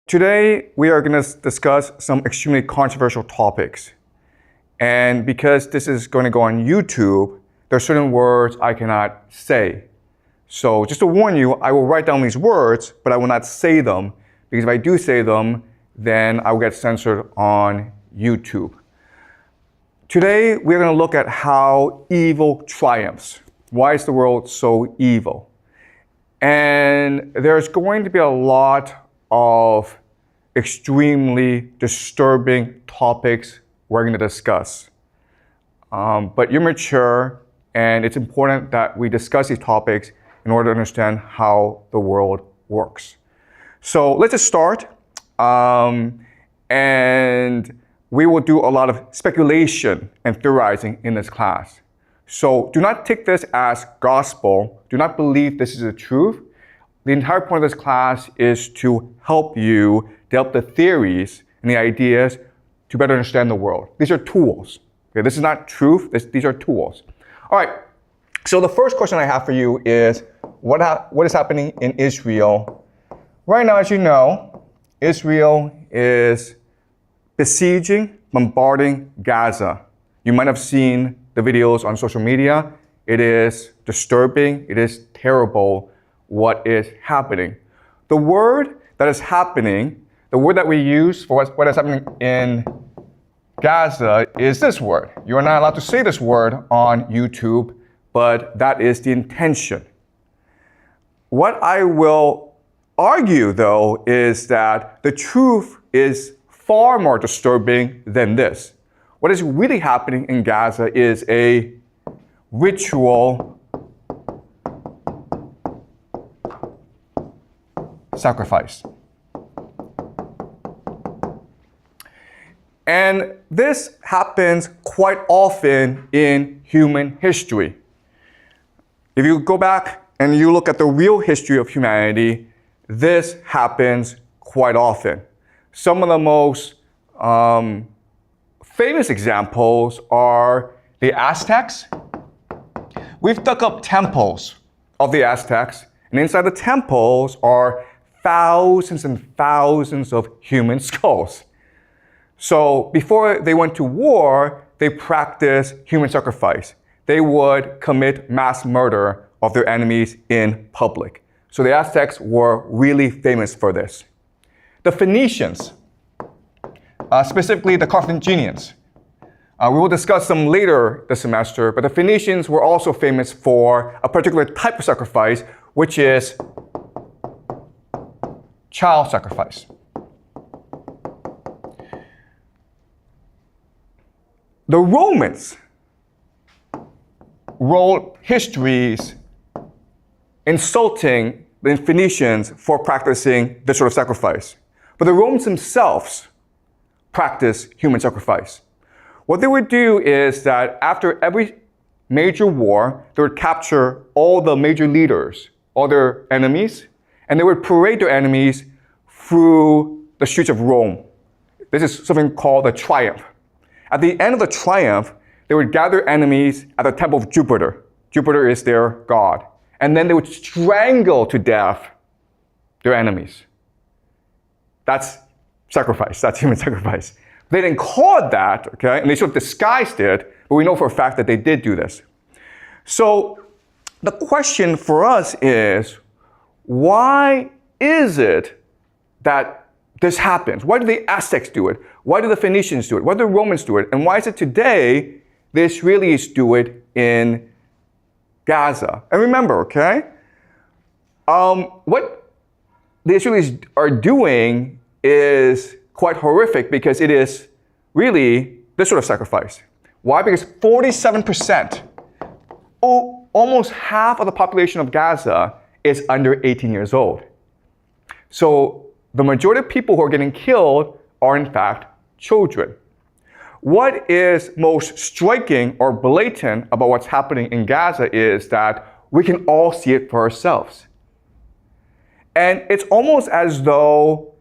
Today, we are going to discuss some extremely controversial topics. And because this is going to go on YouTube, there are certain words I cannot say. So just to warn you, I will write down these words, but I will not say them, because if I do say them, then I will get censored on YouTube. Today, we're going to look at how evil triumphs. Why is the world so evil? And there's going to be a lot of extremely disturbing topics we're going to discuss. But you're mature, and it's important that we discuss these topics in order to understand how the world works. So let's just start. And we will do a lot of speculation and theorizing in this class. So do not take this as gospel. Do not believe this is the truth. The entire point of this class is to help you develop the theories and the ideas to better understand the world. These are tools. Okay, this is not truth. These are tools. All right. So the first question I have for you is, what is happening in Israel? Right now, as you know, Israel is besieging, bombarding Gaza. You might have seen the videos on social media. It is disturbing. It is terrible what is happening. The word that is happening, the word that we use for what is happening in Gaza is this word. You are not allowed to say this word on YouTube, but that is the intention. What I will argue, though, is that the truth is far more disturbing than this. What is really happening in Gaza is a ritual sacrifice. And this happens quite often in human history. If you go back and you look at the real history of humanity, this happens quite often. Some of the most famous examples are the Aztecs. We've dug up temples of the Aztecs, and inside the temples are thousands and thousands of human skulls. So before they went to war, they practiced human sacrifice. They would commit mass murder of their enemies in public. So the Aztecs were really famous for this. The Phoenicians, specifically the Carthaginians. We will discuss them later this semester, but the Phoenicians were also famous for a particular type of sacrifice, which is child sacrifice. The Romans wrote histories insulting the Phoenicians for practicing this sort of sacrifice. But the Romans themselves practiced human sacrifice. What they would do is that after every major war, they would capture all the major leaders, all their enemies, and they would parade their enemies through the streets of Rome. This is something called a triumph. At the end of the triumph, they would gather enemies at the temple of Jupiter. Jupiter is their god. And then they would strangle to death their enemies. That's sacrifice. That's human sacrifice. They didn't call it that, okay? And they sort of disguised it, but we know for a fact that they did do this. So the question for us is, why is it that this happens? Why do the Aztecs do it? Why do the Phoenicians do it? Why do the Romans do it? And why is it today the Israelis do it in Gaza? And remember, okay, what the Israelis are doing is quite horrific because it is really this sort of sacrifice. Why? Because 47%, almost half of the population of Gaza is under 18 years old. So the majority of people who are getting killed are in fact children. What is most striking or blatant about what's happening in Gaza is that we can all see it for ourselves. And it's almost as though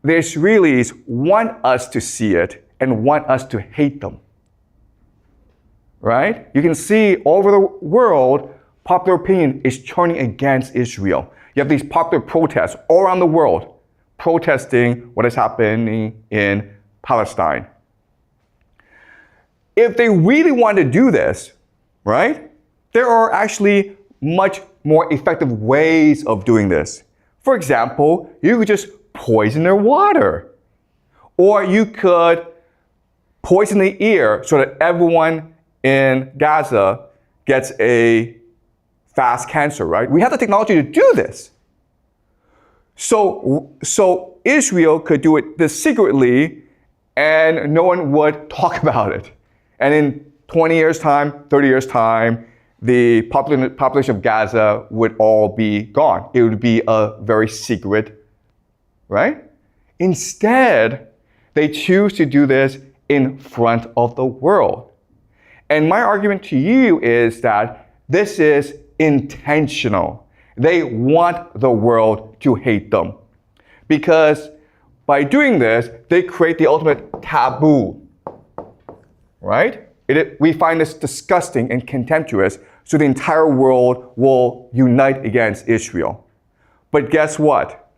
the Israelis want us to see it and want us to hate them. Right? You can see all over the world, popular opinion is turning against Israel. You have these popular protests all around the world. protesting what is happening in Palestine. If they really want to do this, right, there are actually much more effective ways of doing this. For example, you could just poison their water. Or you could poison the air so that everyone in Gaza gets a fast cancer, right? We have the technology to do this. So Israel could do it this secretly and no one would talk about it. And in 20 years' time, 30 years' time, the population of Gaza would all be gone. It would be a very secret, right? Instead, they choose to do this in front of the world. And my argument to you is that this is intentional. They want the world to hate them. Because by doing this, they create the ultimate taboo, right? We find this disgusting and contemptuous, so the entire world will unite against Israel. But guess what?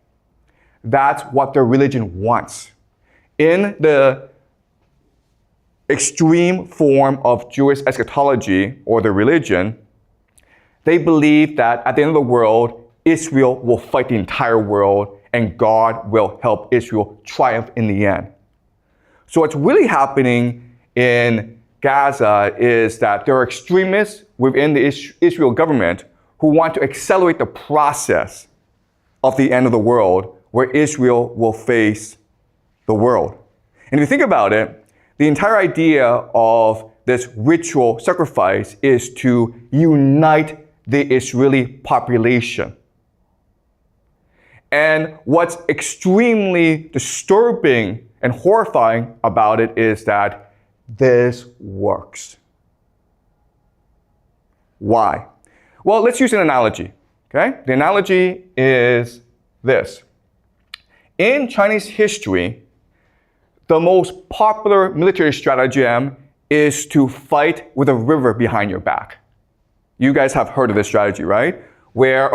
That's what their religion wants. In the extreme form of Jewish eschatology, or their religion, they believe that at the end of the world, Israel will fight the entire world and God will help Israel triumph in the end. So what's really happening in Gaza is that there are extremists within the Israel government who want to accelerate the process of the end of the world, where Israel will face the world. And if you think about it, the entire idea of this ritual sacrifice is to unite the Israeli population. And what's extremely disturbing and horrifying about it is that this works. Why? Well, let's use an analogy, okay? The analogy is this. In Chinese history, the most popular military stratagem is to fight with a river behind your back. You guys have heard of this strategy, right? Where,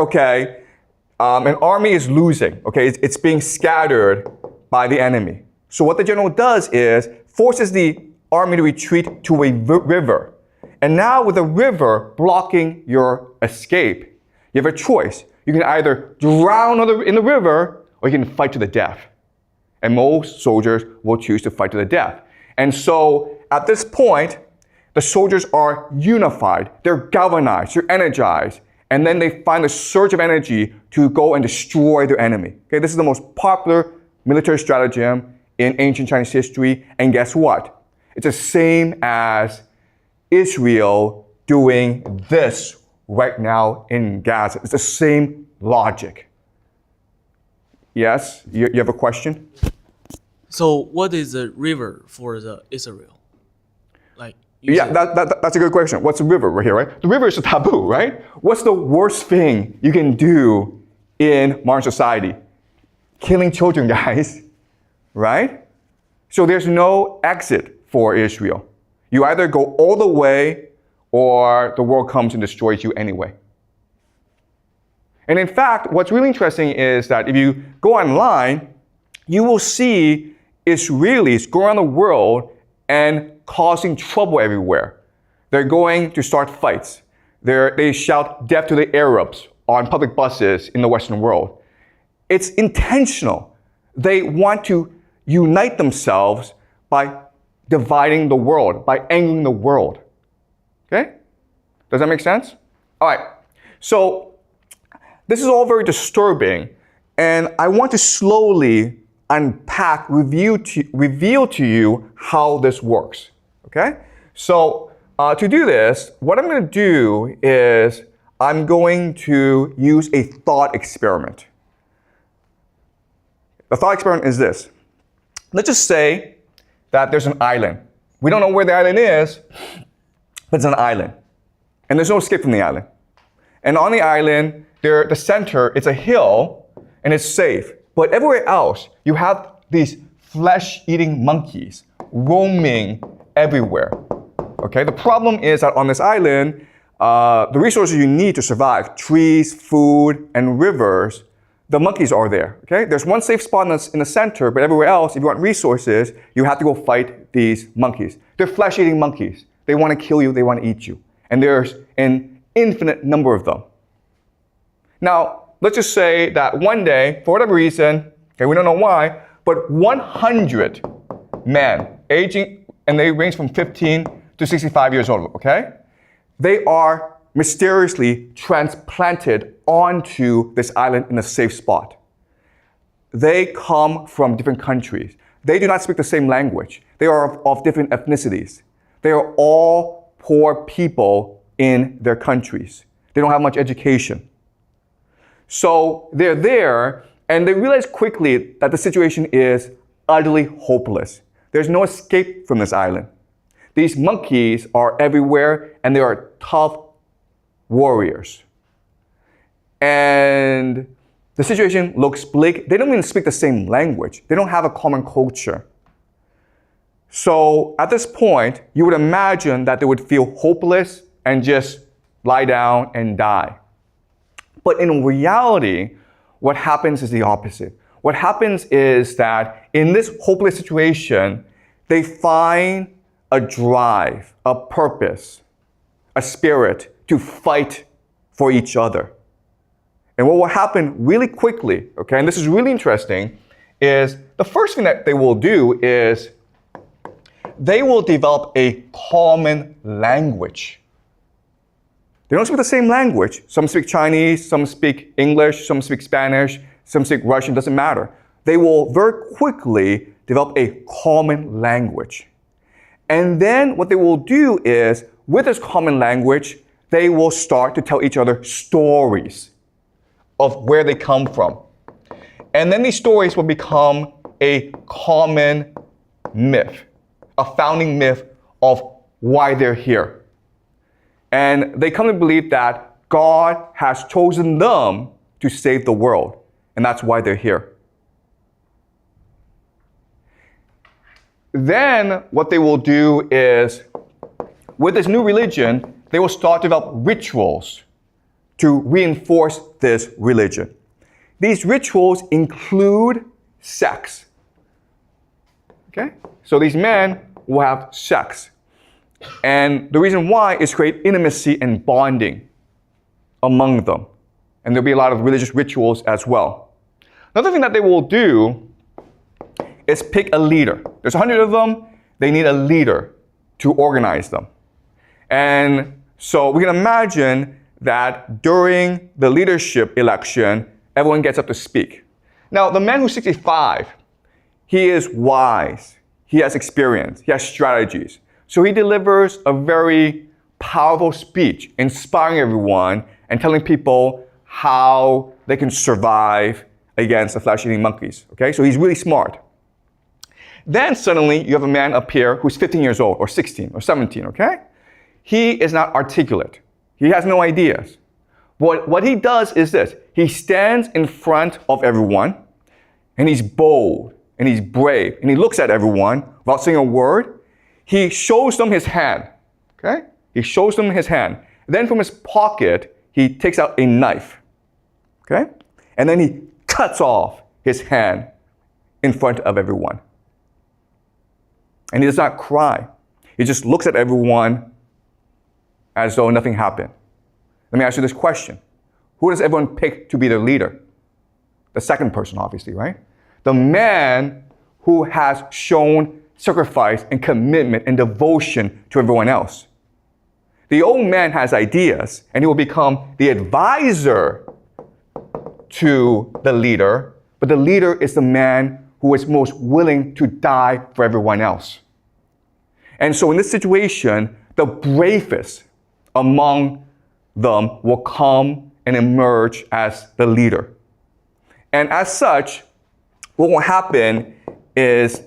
an army is losing, it's being scattered by the enemy. So what the general does is forces the army to retreat to a river. And now with the river blocking your escape, you have a choice. You can either drown in the river or you can fight to the death. And most soldiers will choose to fight to the death. And so at this point, the soldiers are unified, they're galvanized, they're energized, and then they find a surge of energy to go and destroy their enemy. Okay, this is the most popular military stratagem in ancient Chinese history, and guess what? It's the same as Israel doing this right now in Gaza. It's the same logic. Yes, you have a question? So what is the river for the Israel? That's a good question. What's the river right here, right? The river is a taboo, right? What's the worst thing you can do in modern society? Killing children, guys, right? So there's no exit for Israel. You either go all the way or the world comes and destroys you anyway. And in fact, what's really interesting is that if you go online, you will see Israelis go around the world and causing trouble everywhere. They're going to start fights. They shout death to the Arabs on public buses in the Western world. It's intentional. They want to unite themselves by dividing the world, by angering the world. Okay? Does that make sense? All right. So this is all very disturbing, and I want to slowly unpack, reveal to you how this works. Okay? So to do this, what I'm going to do is I'm going to use a thought experiment. The thought experiment is this. Let's just say that there's an island. We don't know where the island is, but it's an island. And there's no escape from the island. And on the island, the center, it's a hill, and it's safe. But everywhere else, you have these flesh-eating monkeys roaming everywhere. Okay, the problem is that on this island, the resources you need to survive, trees, food, and rivers, the monkeys are there, okay? There's one safe spot in the center, but everywhere else, if you want resources, you have to go fight these monkeys. They're flesh-eating monkeys. They want to kill you, they want to eat you. And there's an infinite number of them. Now, let's just say that one day, for whatever reason, okay, we don't know why, but 100 men, aging, and they range from 15 to 65 years old, okay? They are mysteriously transplanted onto this island in a safe spot. They come from different countries. They do not speak the same language. They are of different ethnicities. They are all poor people in their countries. They don't have much education. So they're there, and they realize quickly that the situation is utterly hopeless. There's no escape from this island. These monkeys are everywhere, and they are tough warriors. And the situation looks bleak. They don't even speak the same language. They don't have a common culture. So at this point, you would imagine that they would feel hopeless and just lie down and die. But in reality, what happens is the opposite. What happens is that in this hopeless situation, they find a drive, a purpose, a spirit to fight for each other. And what will happen really quickly, okay, and this is really interesting, is the first thing that they will do is they will develop a common language. They don't speak the same language. Some speak Chinese, some speak English, some speak Spanish, some speak Russian, doesn't matter. They will very quickly develop a common language. And then what they will do is, with this common language, they will start to tell each other stories of where they come from. And then these stories will become a common myth, a founding myth of why they're here. And they come to believe that God has chosen them to save the world, and that's why they're here. Then what they will do is, with this new religion, they will start to develop rituals to reinforce this religion. These rituals include sex. Okay? So these men will have sex. And the reason why is to create intimacy and bonding among them. And there'll be a lot of religious rituals as well. Another thing that they will do is pick a leader. There's 100 of them. They need a leader to organize them. And so we can imagine that during the leadership election, everyone gets up to speak. Now, the man who's 65, he is wise. He has experience. He has strategies. So he delivers a very powerful speech, inspiring everyone and telling people how they can survive against the flesh-eating monkeys. Okay, so he's really smart. Then suddenly you have a man up here who's 15 years old, or 16, or 17, okay? He is not articulate. He has no ideas. What he does is this. He stands in front of everyone, and he's bold, and he's brave, and he looks at everyone without saying a word. He shows them his hand, okay? He shows them his hand. Then from his pocket, he takes out a knife, okay? And then he cuts off his hand in front of everyone. And he does not cry. He just looks at everyone as though nothing happened. Let me ask you this question. Who does everyone pick to be their leader? The second person, obviously, right? The man who has shown sacrifice and commitment and devotion to everyone else. The old man has ideas, and he will become the advisor to the leader, but the leader is the man who is most willing to die for everyone else. And so in this situation, the bravest among them will come and emerge as the leader. And as such, what will happen is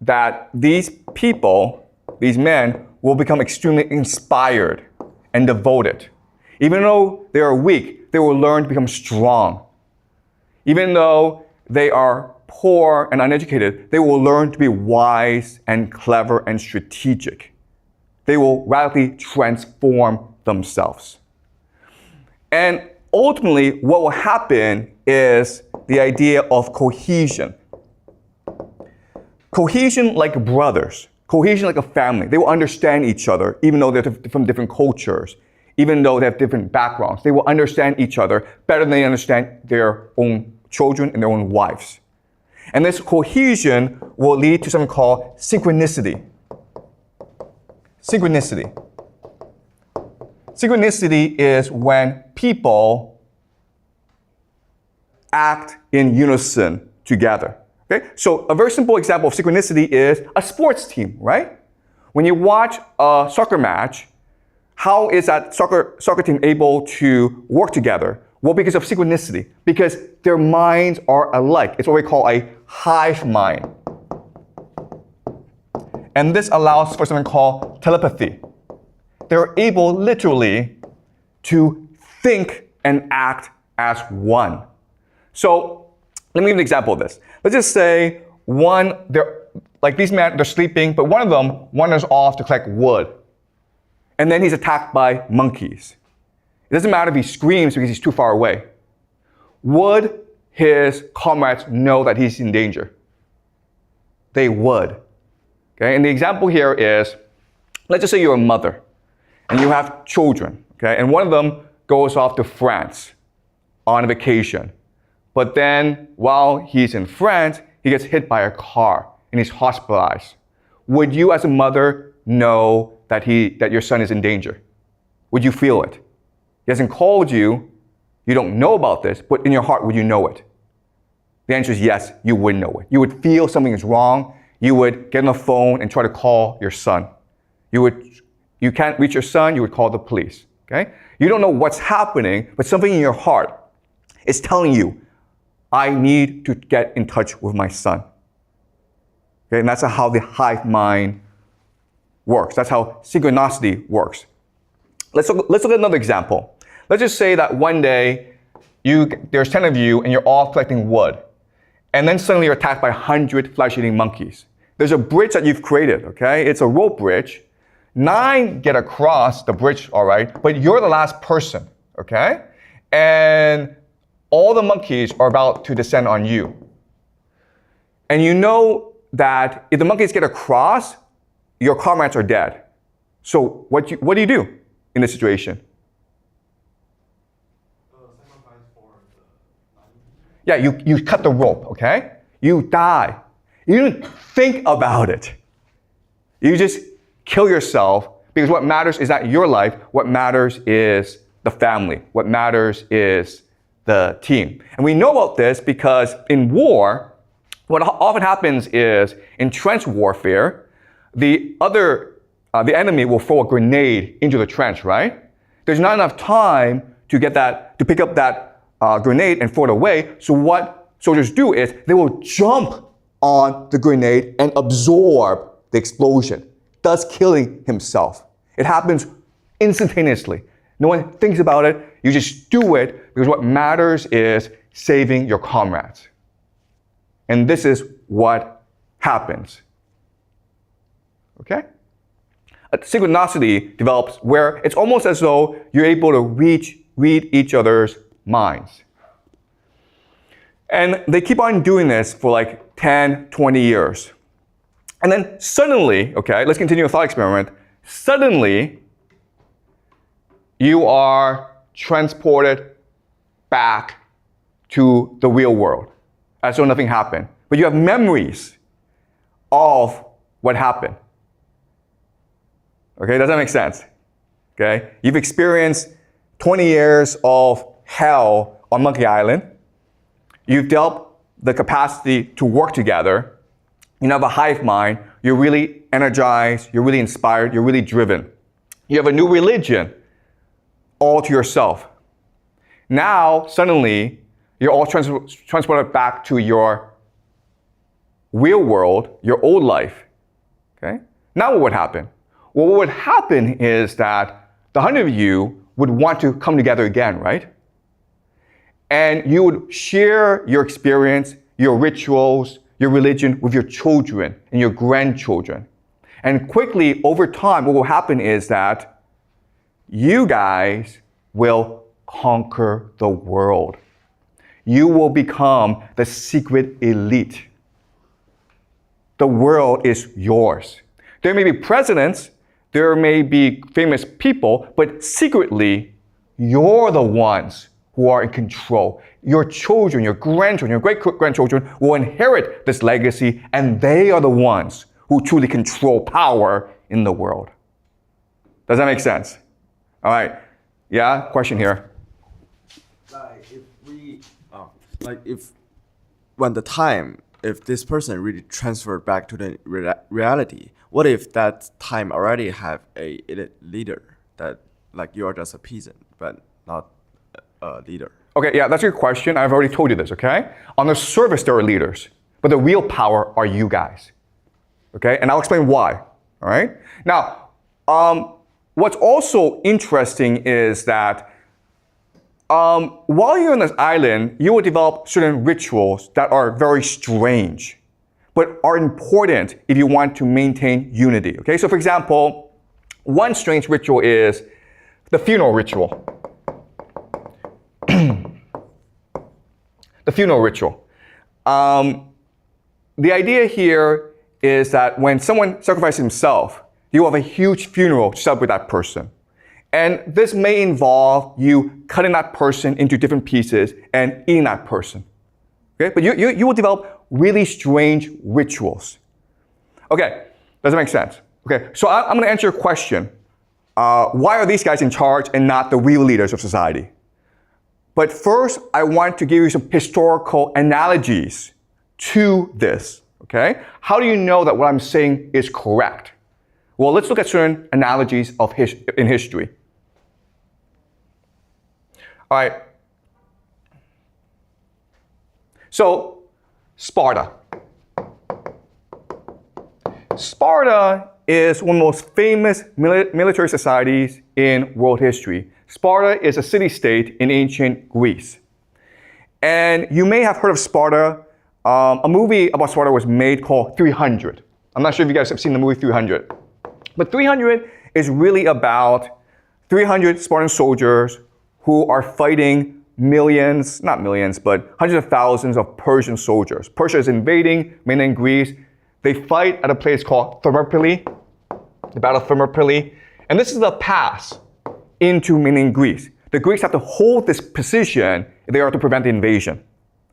that these people, these men, will become extremely inspired and devoted. Even though they are weak, they will learn to become strong. Even though they are poor and uneducated, they will learn to be wise and clever and strategic. They will radically transform themselves. And ultimately, what will happen is the idea of cohesion. Cohesion like brothers. Cohesion like a family. They will understand each other, even though they're from different cultures, even though they have different backgrounds. They will understand each other better than they understand their own children and their own wives. And this cohesion will lead to something called synchronicity. Synchronicity. Synchronicity is when people act in unison together. Okay? So a very simple example of synchronicity is a sports team, right? When you watch a soccer match, how is that soccer team able to work together? Well, because of synchronicity, because their minds are alike. It's what we call a hive mind. And this allows for something called telepathy. They're able literally to think and act as one. So let me give an example of this. Let's just say these men, they're sleeping, but one of them wanders off to collect wood. And then he's attacked by monkeys. It doesn't matter if he screams because he's too far away. Would his comrades know that he's in danger? They would. Okay? And the example here is, let's just say you're a mother and you have children, okay? And one of them goes off to France on a vacation. But then while he's in France, he gets hit by a car and he's hospitalized. Would you as a mother know that your son is in danger? Would you feel it? He hasn't called you, you don't know about this, but in your heart, would you know it? The answer is yes, you would know it. You would feel something is wrong. You would get on the phone and try to call your son. You can't reach your son, you would call the police, okay? You don't know what's happening, but something in your heart is telling you, I need to get in touch with my son. Okay, and that's how the hive mind works. That's how synchronicity works. Let's look at another example. Let's just say that one day, there's 10 of you and you're all collecting wood. And then suddenly you're attacked by 100 flesh-eating monkeys. There's a bridge that you've created, okay? It's a rope bridge. 9 get across the bridge, all right? But you're the last person, okay? And all the monkeys are about to descend on you. And you know that if the monkeys get across, your comrades are dead. So what do you do in this situation? Yeah, you cut the rope, okay? You die. You don't think about it. You just kill yourself because what matters is not your life. What matters is the family. What matters is the team. And we know about this because in war, what often happens is in trench warfare, the enemy will throw a grenade into the trench, right? There's not enough time to pick up that grenade and throw it away. So what soldiers do is they will jump on the grenade and absorb the explosion, thus killing himself. It happens instantaneously. No one thinks about it. You just do it because what matters is saving your comrades. And this is what happens. Okay? Synchronicity develops where it's almost as though you're able to read each other's minds. And they keep on doing this for like 10, 20 years. And then suddenly, okay, let's continue a thought experiment. Suddenly, you are transported back to the real world as though nothing happened. But you have memories of what happened. Okay, does that make sense? Okay, you've experienced 20 years of hell on Monkey Island. You've developed the capacity to work together. You have a hive mind. You're really energized. You're really inspired. You're really driven. You have a new religion all to yourself. Now, suddenly, you're all transported back to your real world, your old life. Okay? Now what would happen? Well, what would happen is that the 100 of you would want to come together again, right? And you would share your experience, your rituals, your religion with your children and your grandchildren. And quickly, over time, what will happen is that you guys will conquer the world. You will become the secret elite. The world is yours. There may be presidents, there may be famous people, but secretly, you're the ones who are in control. Your children, your grandchildren, your great-grandchildren will inherit this legacy, and they are the ones who truly control power in the world. Does that make sense? All right. Yeah, question here. If this person really transferred back to the reality, what if that time already have a leader that like you're just a peasant, but not a leader? Okay, yeah, that's a good question. I've already told you this, okay? On the surface, there are leaders, but the real power are you guys, okay? And I'll explain why, all right? Now, what's also interesting is that while you're on this island, you will develop certain rituals that are very strange, but are important if you want to maintain unity, okay? So for example, one strange ritual is the funeral ritual. The funeral ritual. The idea here is that when someone sacrifices himself, you have a huge funeral to celebrate that person. And this may involve you cutting that person into different pieces and eating that person. Okay? But you will develop really strange rituals. Okay, does that make sense? Okay, so I'm going to answer your question. Why are these guys in charge and not the real leaders of society? But first, I want to give you some historical analogies to this. Okay? How do you know that what I'm saying is correct? Well, let's look at certain analogies in history. All right. So, Sparta. Sparta is one of the most famous military societies in world history. Sparta is a city-state in ancient Greece. And you may have heard of Sparta. A movie about Sparta was made called 300. I'm not sure if you guys have seen the movie 300. But 300 is really about 300 Spartan soldiers who are fighting millions, not millions, but hundreds of thousands of Persian soldiers. Persia is invading mainland Greece. They fight at a place called Thermopylae, the Battle of Thermopylae. And this is the pass into mainland Greece. The Greeks have to hold this position if they are to prevent the invasion.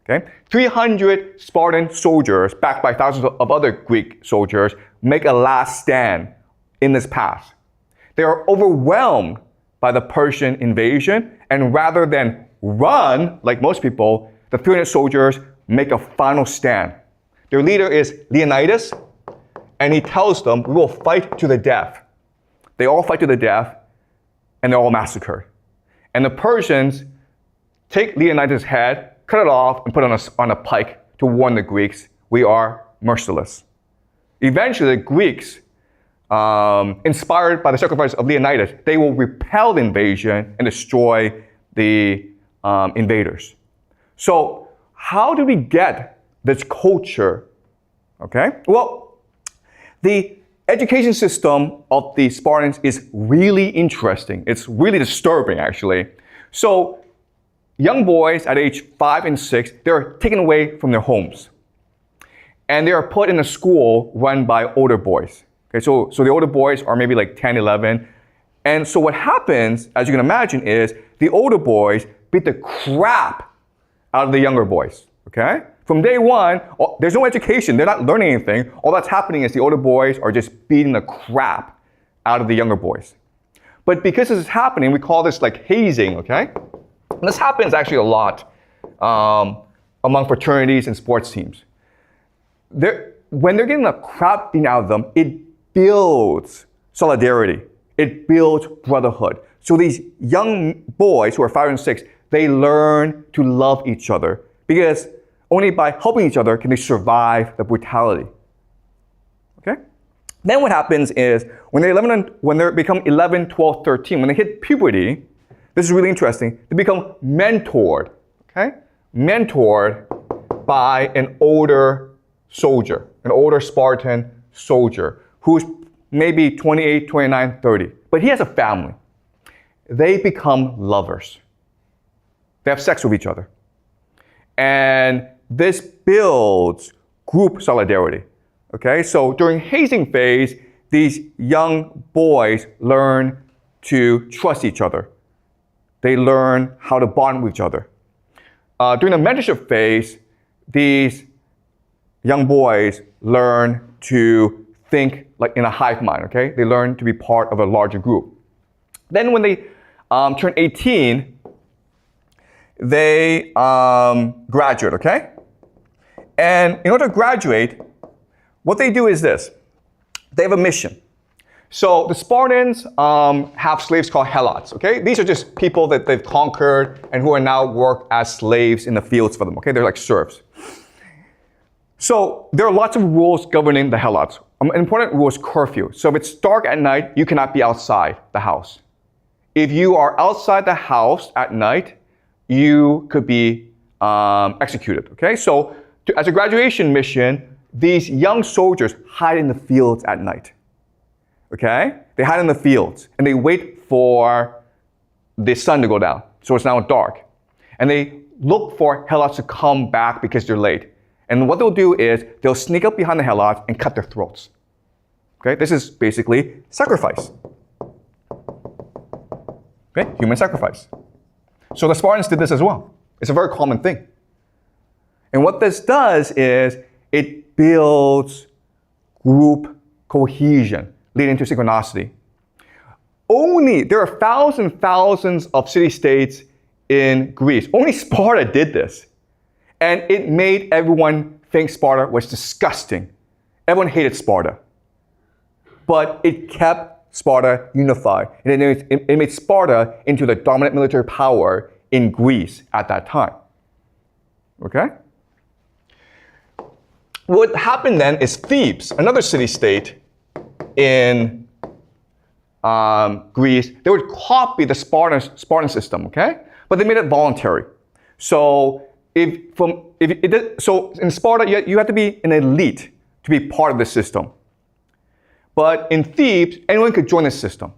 Okay? 300 Spartan soldiers, backed by thousands of other Greek soldiers, make a last stand in this pass. They are overwhelmed by the Persian invasion, and rather than run, like most people, the 300 soldiers make a final stand. Their leader is Leonidas, and he tells them, we will fight to the death. They all fight to the death, and they're all massacred. And the Persians take Leonidas' head, cut it off, and put it on a pike to warn the Greeks, we are merciless. Eventually, the Greeks, inspired by the sacrifice of Leonidas, they will repel the invasion and destroy the invaders. So how do we get this culture? Okay, well, the education system of the Spartans is really interesting. It's really disturbing, actually. So young boys at age 5 and 6, they're taken away from their homes. And they are put in a school run by older boys. Okay, so the older boys are maybe like 10, 11. And so what happens, as you can imagine, is the older boys beat the crap out of the younger boys. Okay? From day one, there's no education. They're not learning anything. All that's happening is the older boys are just beating the crap out of the younger boys. But because this is happening, we call this like hazing, okay? And this happens actually a lot among fraternities and sports teams. When they're getting the crap beaten out of them, it builds solidarity. It builds brotherhood. So these young boys who are 5 and 6, they learn to love each other because only by helping each other can they survive the brutality. Okay? Then what happens is when they become 11, 12, 13, when they hit puberty, this is really interesting, they become mentored. Okay? Mentored by an older soldier, an older Spartan soldier who's maybe 28, 29, 30. But he has a family. They become lovers. They have sex with each other. And this builds group solidarity. Okay, so during hazing phase, these young boys learn to trust each other. They learn how to bond with each other. During the mentorship phase, these young boys learn to think like in a hive mind, okay? They learn to be part of a larger group. Then when they turn 18, they graduate, okay? And in order to graduate, what they do is this. They have a mission. So the Spartans have slaves called helots, okay? These are just people that they've conquered and who are now work as slaves in the fields for them, okay? They're like serfs. So there are lots of rules governing the helots. An important rule is curfew. So if it's dark at night, you cannot be outside the house. If you are outside the house at night, you could be executed, okay? So as a graduation mission, these young soldiers hide in the fields at night, okay? They hide in the fields and they wait for the sun to go down. So it's now dark. And they look for helots to come back because they're late. And what they'll do is they'll sneak up behind the helots and cut their throats. Okay, this is basically sacrifice. Okay, human sacrifice. So the Spartans did this as well. It's a very common thing. And what this does is it builds group cohesion, leading to synchronicity. There are thousands of city-states in Greece. Only Sparta did this. And it made everyone think Sparta was disgusting. Everyone hated Sparta. But it kept Sparta unified. And it made Sparta into the dominant military power in Greece at that time. Okay? What happened then is Thebes, another city-state in Greece, they would copy the Spartan system, okay? But they made it voluntary. So in Sparta, you have to be an elite to be part of the system. But in Thebes, anyone could join the system,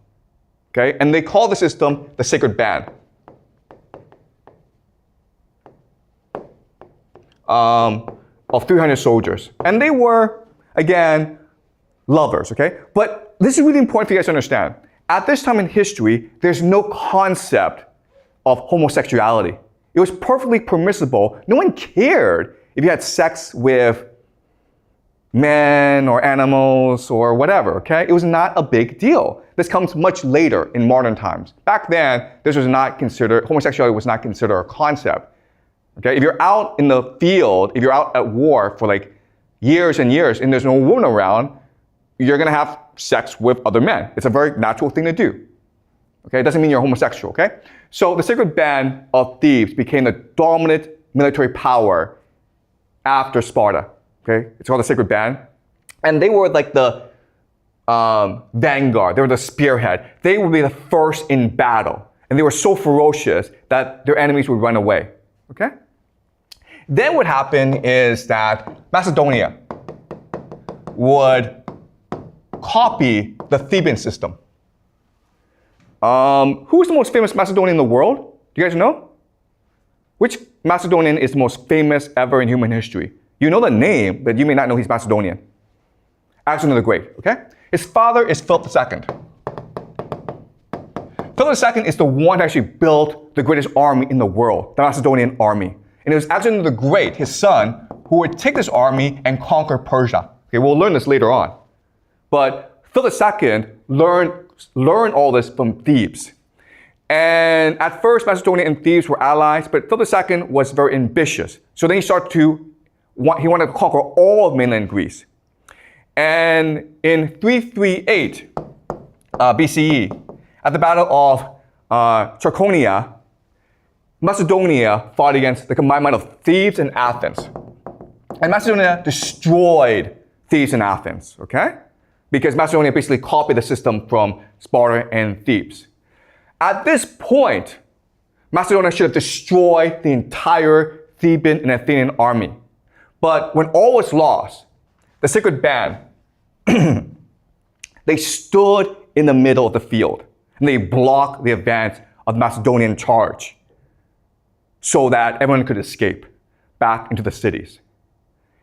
okay? And they call the system the sacred band. Of 300 soldiers. And they were, again, lovers, okay? But this is really important for you guys to understand. At this time in history, there's no concept of homosexuality. It was perfectly permissible. No one cared if you had sex with men or animals or whatever, okay? It was not a big deal. This comes much later in modern times. Back then, homosexuality was not considered a concept. Okay, if you're out in the field, if you're out at war for like years and years and there's no woman around, you're gonna have sex with other men. It's a very natural thing to do. Okay, it doesn't mean you're homosexual, okay? So the sacred band of Thebes became the dominant military power after Sparta, okay? It's called the sacred band. And they were like the vanguard, they were the spearhead. They would be the first in battle. And they were so ferocious that their enemies would run away, okay? Then what happened is that Macedonia would copy the Theban system. Who's the most famous Macedonian in the world? Do you guys know? Which Macedonian is the most famous ever in human history? You know the name, but you may not know he's Macedonian. Alexander the Great, okay? His father is Philip II. Philip II is the one who actually built the greatest army in the world, the Macedonian army. And it was Alexander the Great, his son, who would take this army and conquer Persia. Okay, we'll learn this later on. But Philip II learned all this from Thebes. And at first, Macedonia and Thebes were allies, but Philip II was very ambitious. So then he wanted to conquer all of mainland Greece. And in 338 BCE, at the Battle of Trachonia, Macedonia fought against the combined might of Thebes and Athens. And Macedonia destroyed Thebes and Athens, okay? Because Macedonia basically copied the system from Sparta and Thebes. At this point, Macedonia should have destroyed the entire Theban and Athenian army. But when all was lost, the sacred band, they stood in the middle of the field and they blocked the advance of the Macedonian charge. so that everyone could escape back into the cities.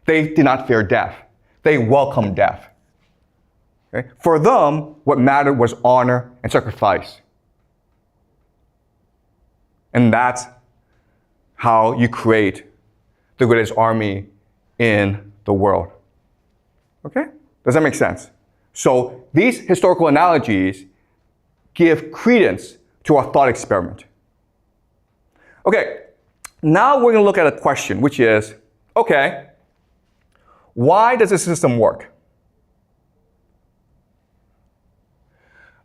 They did not fear death. They welcomed death. Okay? For them, what mattered was honor and sacrifice. And that's how you create the greatest army in the world. Okay? Does that make sense? So these historical analogies give credence to our thought experiment. Okay, now we're going to look at a question, which is, okay, why does the system work?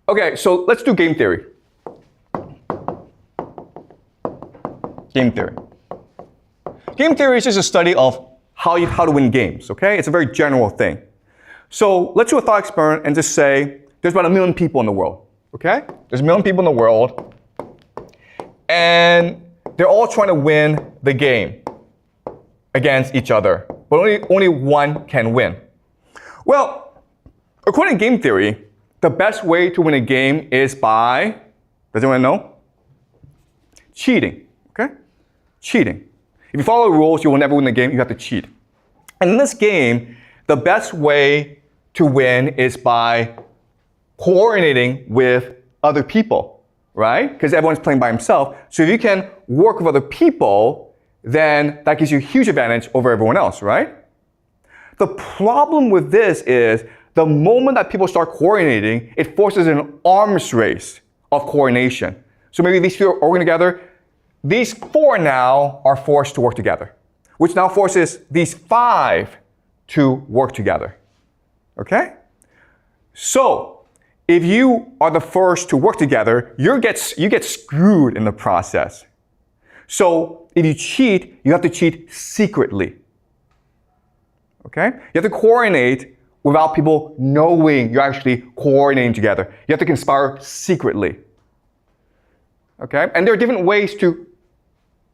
Okay, so let's do game theory. Game theory. Game theory is just a study of how to win games, okay? It's a very general thing. So let's do a thought experiment and just say there's about 1 million people in the world, okay? There's 1 million people in the world, and they're all trying to win the game against each other, but only one can win. Well, according to game theory, the best way to win a game is by, does anyone know? Cheating, okay? Cheating. If you follow the rules, you will never win the game, you have to cheat. And in this game, the best way to win is by coordinating with other people, right? Because everyone's playing by himself. So if you can work with other people, then that gives you a huge advantage over everyone else, right? The problem with this is the moment that people start coordinating, it forces an arms race of coordination. So maybe these few are working together. These 4 now are forced to work together, which now forces these 5 to work together. Okay? So, if you are the first to work together, you get screwed in the process. So, if you cheat, you have to cheat secretly. Okay? You have to coordinate without people knowing you're actually coordinating together. You have to conspire secretly. Okay? And there are different ways to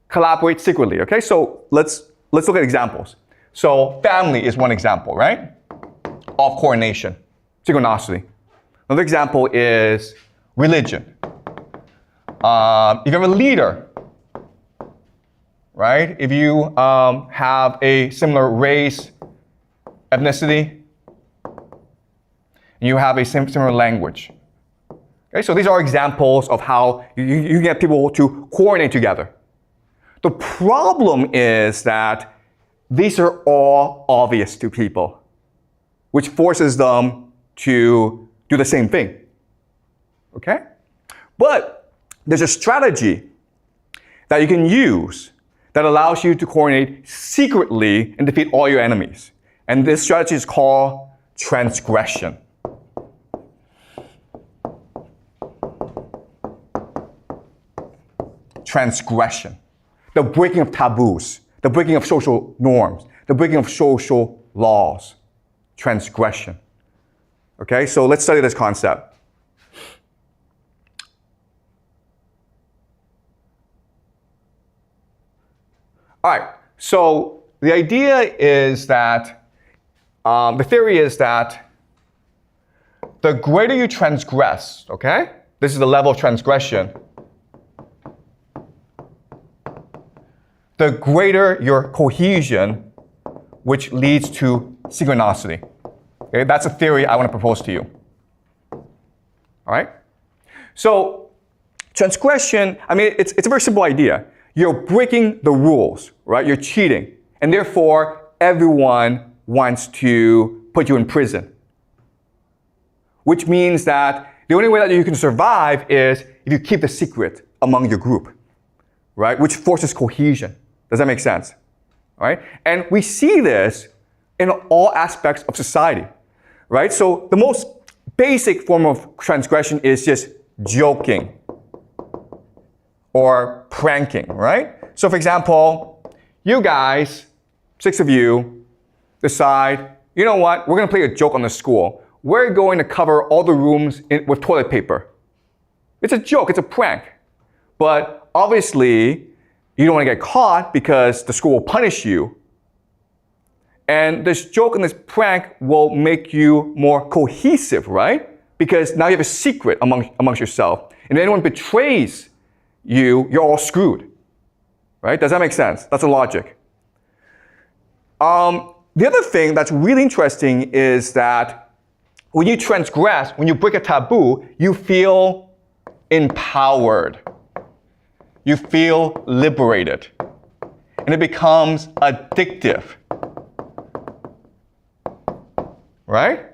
collaborate secretly. Okay? So, let's look at examples. So, family is one example, right? Of coordination, synchronicity. Another example is religion. If you have a leader, right? If you have a similar race, ethnicity, you have a similar language. Okay, so these are examples of how you get people to coordinate together. The problem is that these are all obvious to people, which forces them to do the same thing. Okay? But there's a strategy that you can use that allows you to coordinate secretly and defeat all your enemies. And this strategy is called transgression. Transgression. The breaking of taboos, the breaking of social norms, the breaking of social laws. Transgression. Okay, so let's study this concept. All right, so the idea is that, the theory is that the greater you transgress, okay, this is the level of transgression, the greater your cohesion, which leads to synchronicity. Okay, that's a theory I want to propose to you. All right? So, transgression, I mean, it's a very simple idea. You're breaking the rules, right? You're cheating. And therefore, everyone wants to put you in prison. Which means that the only way that you can survive is if you keep the secret among your group, right? Which forces cohesion. Does that make sense? All right? And we see this in all aspects of society, right? So the most basic form of transgression is just joking or pranking, right? So for example, you guys, 6 of you, decide, you know what, we're going to play a joke on the school. We're going to cover all the rooms with toilet paper. It's a joke, it's a prank. But obviously, you don't want to get caught because the school will punish you. And this joke and this prank will make you more cohesive, right? Because now you have a secret amongst yourself. And if anyone betrays you, you're all screwed. Right? Does that make sense? That's the logic. The other thing that's really interesting is that when you transgress, when you break a taboo, you feel empowered. You feel liberated. And it becomes addictive. Right?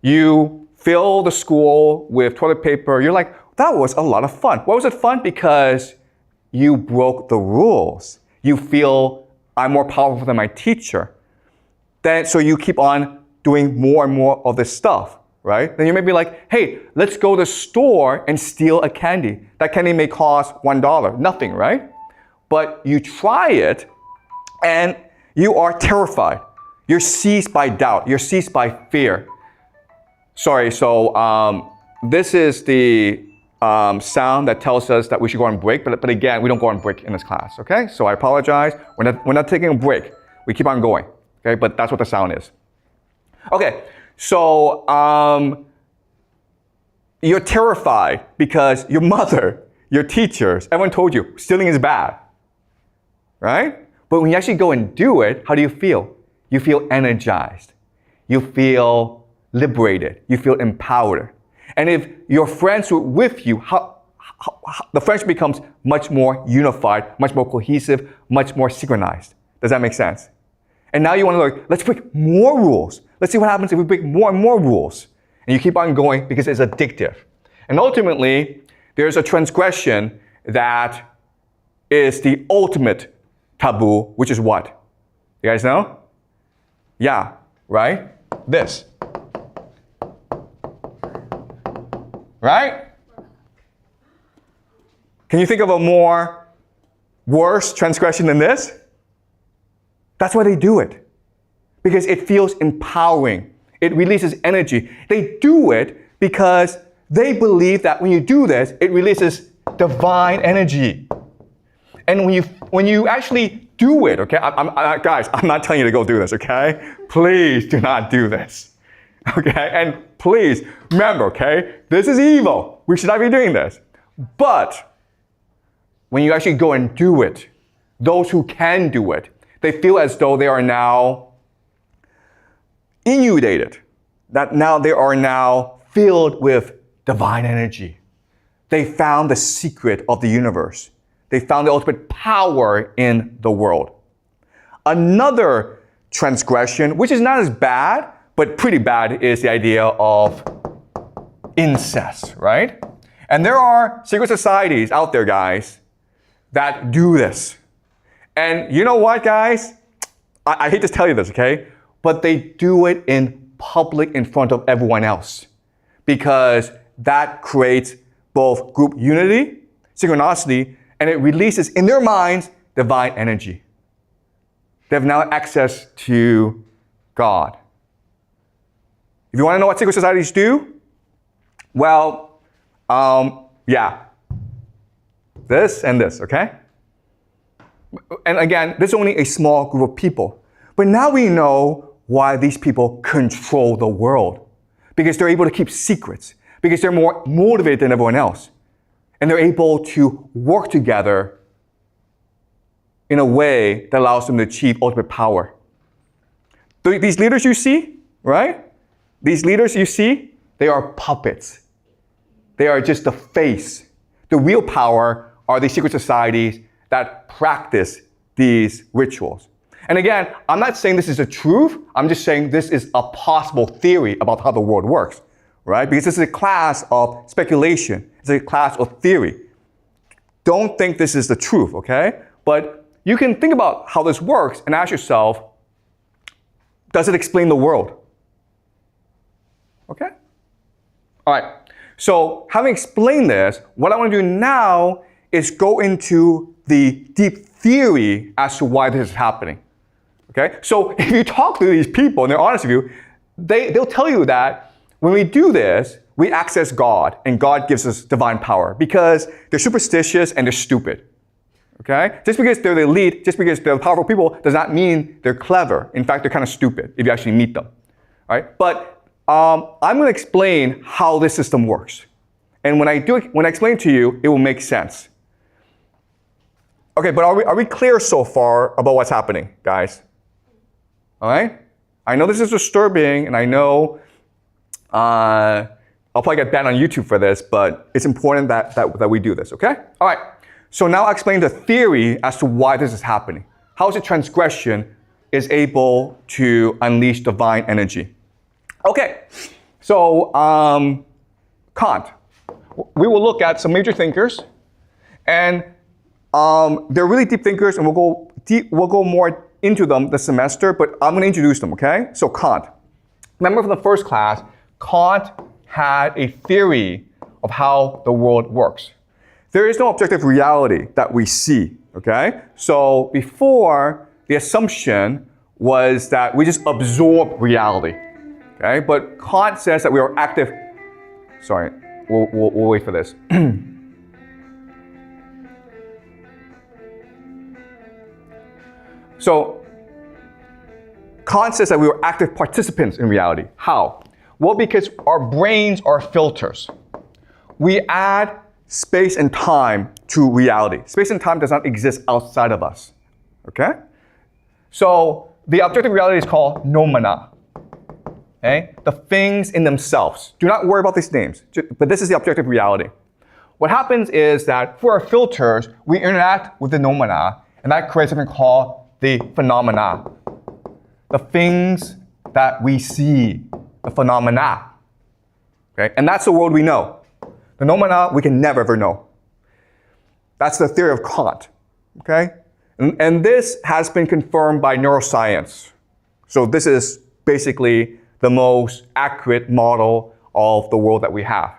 You fill the school with toilet paper. You're like, that was a lot of fun. Why was it fun? Because you broke the rules. You feel, I'm more powerful than my teacher. So you keep on doing more and more of this stuff, right? Then you may be like, hey, let's go to the store and steal a candy. That candy may cost $1. Nothing, right? But you try it, and you are terrified. You're seized by doubt. You're seized by fear. Sorry, so this is the sound that tells us that we should go on break, but again, we don't go on break in this class, okay? So I apologize. We're not taking a break. We keep on going, okay? But that's what the sound is. Okay, so you're terrified because your mother, your teachers, everyone told you stealing is bad, right? But when you actually go and do it, how do you feel? You feel energized. You feel liberated. You feel empowered. And if your friends were with you, the friendship becomes much more unified, much more cohesive, much more synchronized. Does that make sense? And now you want to like, let's break more rules. Let's see what happens if we break more and more rules. And you keep on going because it's addictive. And ultimately, there's a transgression that is the ultimate taboo, which is what? You guys know? Yeah, right? This. Right? Can you think of a more worse transgression than this? That's why they do it. Because it feels empowering. It releases energy. They do it because they believe that when you do this, it releases divine energy. And when you actually do it, okay? Guys, I'm not telling you to go do this, okay? Please do not do this. Okay? And please remember, okay? This is evil. We should not be doing this. But when you actually go and do it, those who can do it, they feel as though they are now inundated, that now they are now filled with divine energy. They found the secret of the universe. They found the ultimate power in the world. Another transgression, which is not as bad, but pretty bad, is the idea of incest, right? And there are secret societies out there, guys, that do this. And you know what, guys? I hate to tell you this, okay? But they do it in public in front of everyone else because that creates both group unity, synchronicity, and it releases in their minds divine energy. They have now access to God. If you want to know what secret societies do, well, yeah. This and this, okay? And again, this is only a small group of people. But now we know why these people control the world. Because they're able to keep secrets. Because they're more motivated than everyone else. And they're able to work together in a way that allows them to achieve ultimate power. These leaders you see, right? These leaders you see, they are puppets. They are just the face. The real power are these secret societies that practice these rituals. And again, I'm not saying this is the truth. I'm just saying this is a possible theory about how the world works, right? Because this is a class of speculation. It's a class of theory. Don't think this is the truth, okay? But you can think about how this works and ask yourself, does it explain the world? Okay? All right. So having explained this, what I want to do now is go into the deep theory as to why this is happening. Okay? So if you talk to these people and they're honest with you, they'll tell you that when we do this, we access God and God gives us divine power because they're superstitious and they're stupid. Okay? Just because they're the elite, just because they're powerful people does not mean they're clever. In fact, they're kind of stupid if you actually meet them. All right? But I'm going to explain how this system works. And when I explain to you, it will make sense. Okay, but are we clear so far about what's happening, guys? All right? I know this is disturbing, and I know I'll probably get banned on YouTube for this, but it's important that we do this, okay? All right, so now I'll explain the theory as to why this is happening. How is it transgression is able to unleash divine energy? Okay, so Kant. We will look at some major thinkers, and they're really deep thinkers, and we'll go more into them this semester, but I'm going to introduce them, okay? So Kant. Remember from the first class, Kant had a theory of how the world works. There is no objective reality that we see, okay? So before, the assumption was that we just absorb reality, okay? But Kant says that we are active. Sorry, we'll wait for this. So Kant says that we are active participants in reality. How? Well, because our brains are filters. We add space and time to reality. Space and time does not exist outside of us, okay? So the objective reality is called noumena, okay? The things in themselves. Do not worry about these names, but this is the objective reality. What happens is that for our filters, we interact with the noumena, and that creates something called the phenomena. The things that we see, the phenomena, okay? And that's the world we know. The noumena we can never ever know. That's the theory of Kant, okay? And this has been confirmed by neuroscience. So this is basically the most accurate model of the world that we have.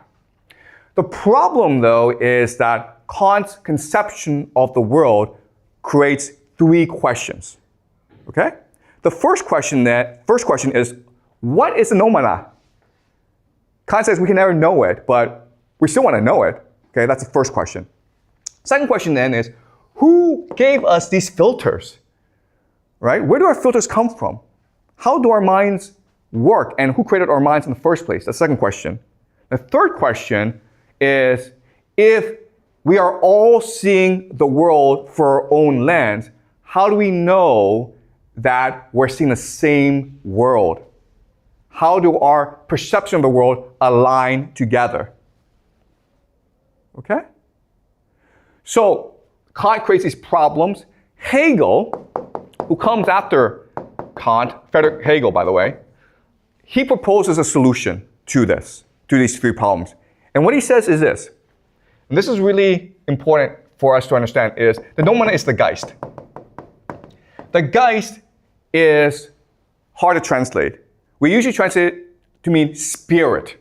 The problem, though, is that Kant's conception of the world creates three questions, okay? The first question is, what is the noumena? Kant says we can never know it, but we still want to know it, okay? That's the first question. Second question then is, who gave us these filters, right? Where do our filters come from? How do our minds work, and who created our minds in the first place? That's the second question. The third question is, if we are all seeing the world through our own lens, how do we know that we're seeing the same world? How do our perception of the world align together? Okay? So Kant creates these problems. Hegel, who comes after Kant, Friedrich Hegel, by the way, he proposes a solution to these three problems. And what he says is this, and this is really important for us to understand, is the noumena is the Geist. The Geist is hard to translate. We usually translate it to mean spirit.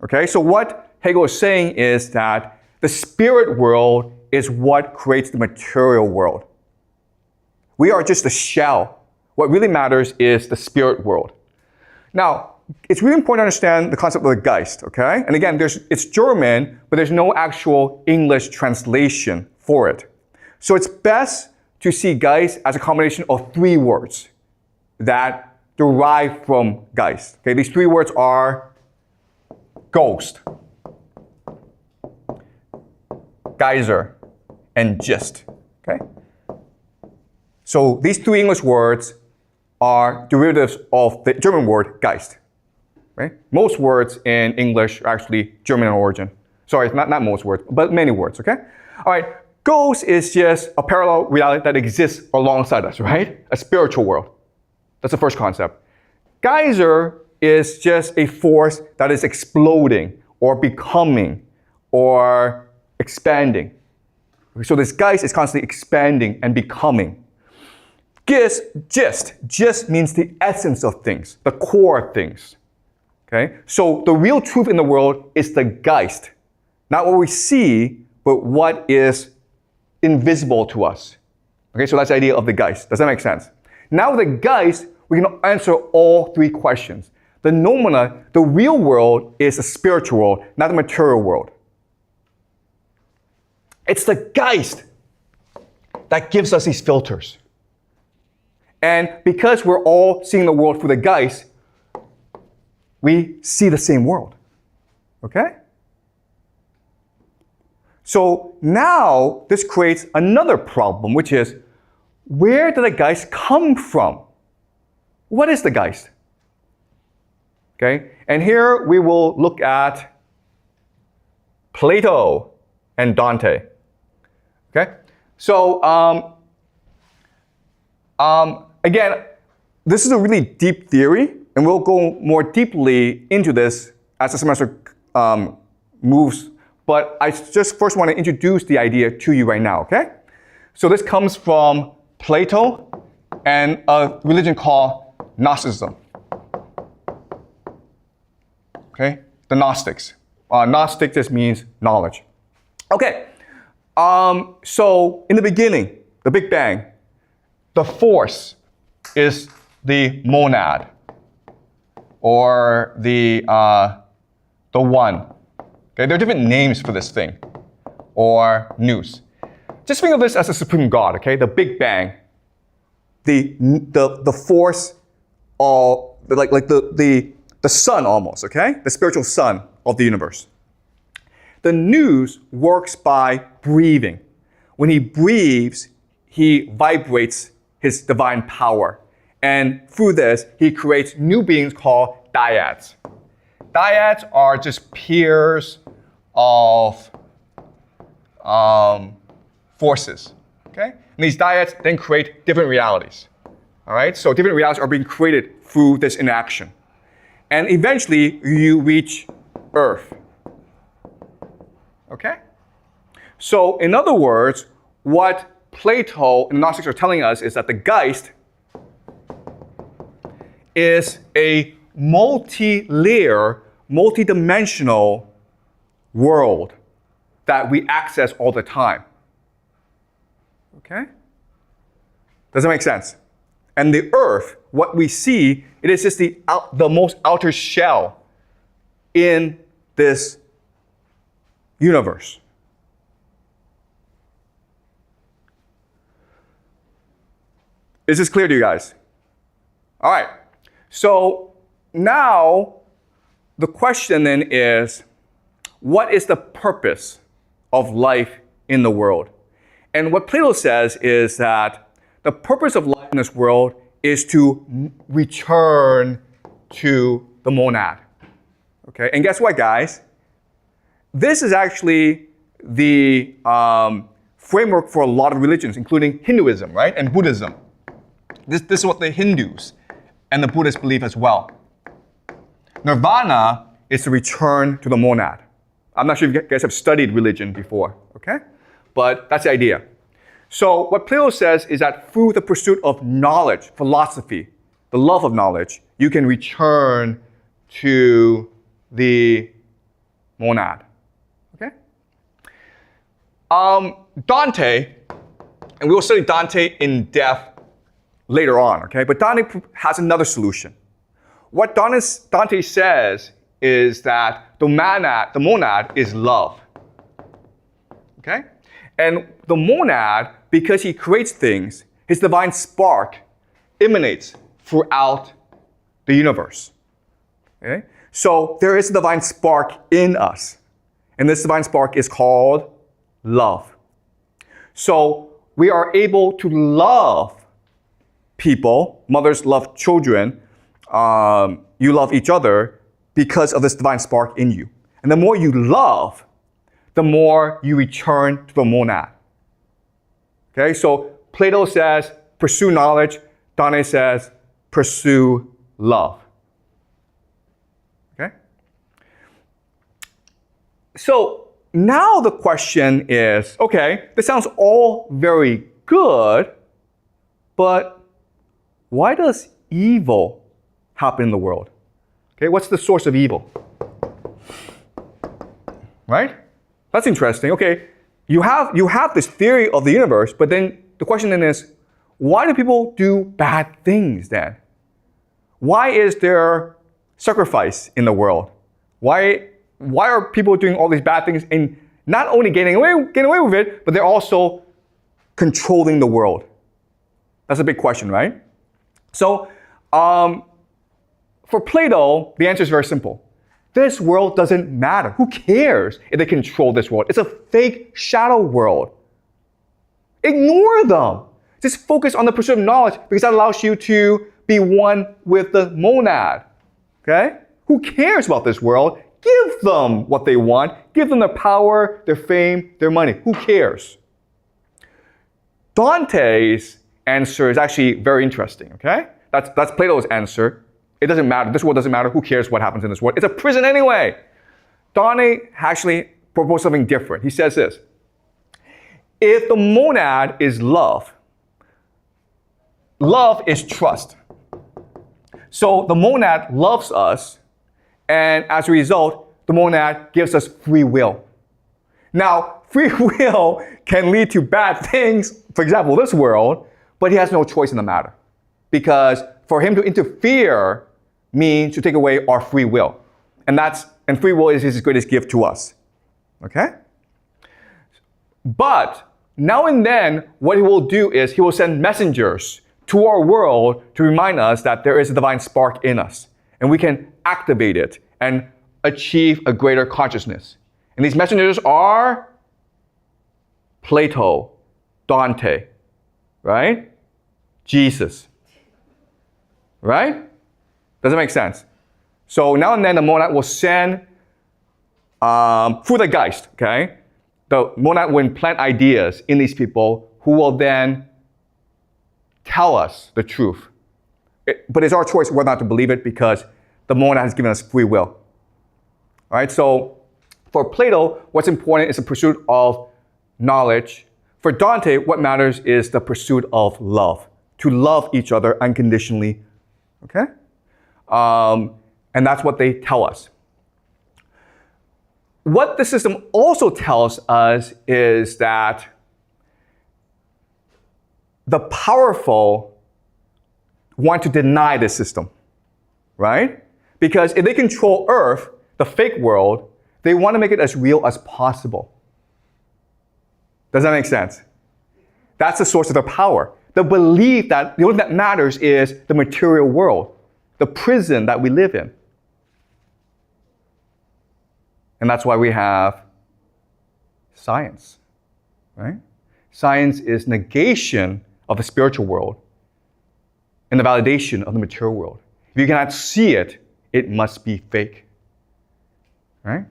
Okay, so what Hegel is saying is that the spirit world is what creates the material world. We are just a shell. What really matters is the spirit world. Now, it's really important to understand the concept of the Geist, okay? And again, it's German, but there's no actual English translation for it. So it's best to see Geist as a combination of three words that derive from Geist. Okay, these three words are ghost, geyser, and gist. Okay? So these three English words are derivatives of the German word Geist. Right? Most words in English are actually German in origin. Sorry, not most words, but many words, okay? All right, ghost is just a parallel reality that exists alongside us, right? A spiritual world. That's the first concept. Geyser is just a force that is exploding or becoming or expanding. So this Geist is constantly expanding and becoming. Gist means the essence of things, the core of things. Okay? So the real truth in the world is the Geist. Not what we see, but what is invisible to us. Okay, so that's the idea of the Geist. Does that make sense? Now with the Geist, we can answer all three questions. The noumena, the real world, is the spiritual world, not the material world. It's the Geist that gives us these filters. And because we're all seeing the world through the Geist, we see the same world. Okay? So now this creates another problem, which is, where did the Geist come from? What is the Geist? Okay, and here we will look at Plato and Dante. Okay, so again, this is a really deep theory, and we'll go more deeply into this as the semester moves. But I just first want to introduce the idea to you right now. Okay, so this comes from Plato and a religion called Gnosticism. Okay, the Gnostics. Gnostic just means knowledge. Okay, so in the beginning, the Big Bang, the force is the monad, or the one. Okay, there are different names for this thing, or nous. Just think of this as a supreme God. Okay, the Big Bang, the force, like the sun almost. Okay, the spiritual sun of the universe. The nous works by breathing. When he breathes, he vibrates his divine power. And through this, he creates new beings called dyads. Dyads are just pairs of forces. Okay? And these dyads then create different realities. All right? So different realities are being created through this interaction. And eventually, you reach Earth. Okay? So, in other words, what Plato and Gnostics are telling us is that the Geist is a multi-layer, multi-dimensional world that we access all the time. Okay? Does that make sense? And the Earth, what we see, it is just the most outer shell in this universe. Is this clear to you guys? All right. So now the question then is, what is the purpose of life in the world? And what Plato says is that the purpose of life in this world is to return to the monad. Okay? And guess what, guys? This is actually the framework for a lot of religions, including Hinduism, right? And Buddhism. This is what the Hindus and the Buddhists believe as well. Nirvana is to return to the monad. I'm not sure if you guys have studied religion before, okay? But that's the idea. So what Plato says is that through the pursuit of knowledge, philosophy, the love of knowledge, you can return to the monad. Okay? Dante, and we will study Dante in depth later on, okay? But Dante has another solution. What Dante says is that the monad is love. Okay? And the monad, because he creates things, his divine spark emanates throughout the universe. Okay? So there is a divine spark in us. And this divine spark is called love. So we are able to love people. Mothers love children. You love each other because of this divine spark in you. And the more you love, the more you return to the monad. Okay, so Plato says, pursue knowledge. Dante says, pursue love. Okay? So now the question is, okay, this sounds all very good, but why does evil happen in the world? Okay, what's the source of evil? Right? That's interesting. Okay, you have this theory of the universe, but then the question then is, why do people do bad things then? Why is there sacrifice in the world? Why are people doing all these bad things and not only getting away with it, but they're also controlling the world? That's a big question, right? So, for Plato, the answer is very simple. this world doesn't matter. Who cares if they control this world? It's a fake shadow world. Ignore them. Just focus on the pursuit of knowledge because that allows you to be one with the monad. Okay? Who cares about this world? Give them what they want. Give them their power, their fame, their money. Who cares? Dante's answer is actually very interesting. Okay? That's Plato's answer. It doesn't matter. This world doesn't matter. Who cares what happens in this world? It's a prison anyway. Dante actually proposed something different. He says this. If the monad is love, love is trust. So the monad loves us, and as a result, the monad gives us free will. Now, free will can lead to bad things, for example, this world, but he has no choice in the matter. Because for him to interfere means to take away our free will. And free will is his greatest gift to us. Okay? But now and then, what he will do is he will send messengers to our world to remind us that there is a divine spark in us. And we can activate it and achieve a greater consciousness. And these messengers are Plato, Dante, right? Jesus. Right? Does it make sense? So now and then the monad will send through the Geist, okay? The monad will implant ideas in these people who will then tell us the truth. But it's our choice whether or not to believe it because the monad has given us free will. All right, so for Plato, what's important is the pursuit of knowledge. For Dante, what matters is the pursuit of love, to love each other unconditionally. Okay? And that's what they tell us. What the system also tells us is that the powerful want to deny this system, right? Because if they control Earth, the fake world, they want to make it as real as possible. Does that make sense? That's the source of their power. The belief that the only thing that matters is the material world, the prison that we live in. And that's why we have science, right? Science is negation of the spiritual world and the validation of the material world. If you cannot see it, it must be fake, right?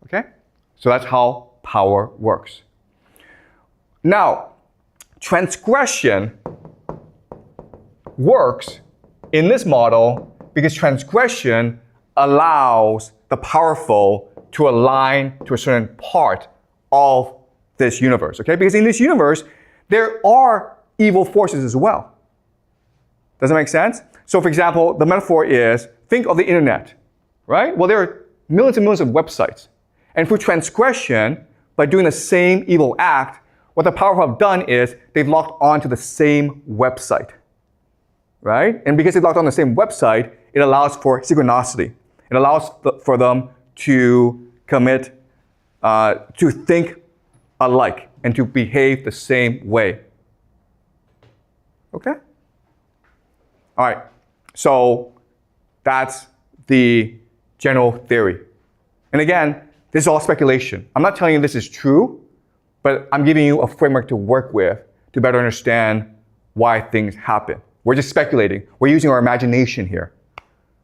Okay? So that's how power works. Now, transgression works in this model because transgression allows the powerful to align to a certain part of this universe, okay? Because in this universe, there are evil forces as well. Does that make sense? So for example, the metaphor is, think of the internet, right? Well, there are millions and millions of websites. And through transgression, by doing the same evil act, what the powerful have done is they've locked onto the same website, right? And because they've locked on the same website, it allows for synchronicity. It allows for them to commit, to think alike and to behave the same way. Okay? All right. So that's the general theory. And again, this is all speculation. I'm not telling you this is true, but I'm giving you a framework to work with to better understand why things happen. We're just speculating. We're using our imagination here,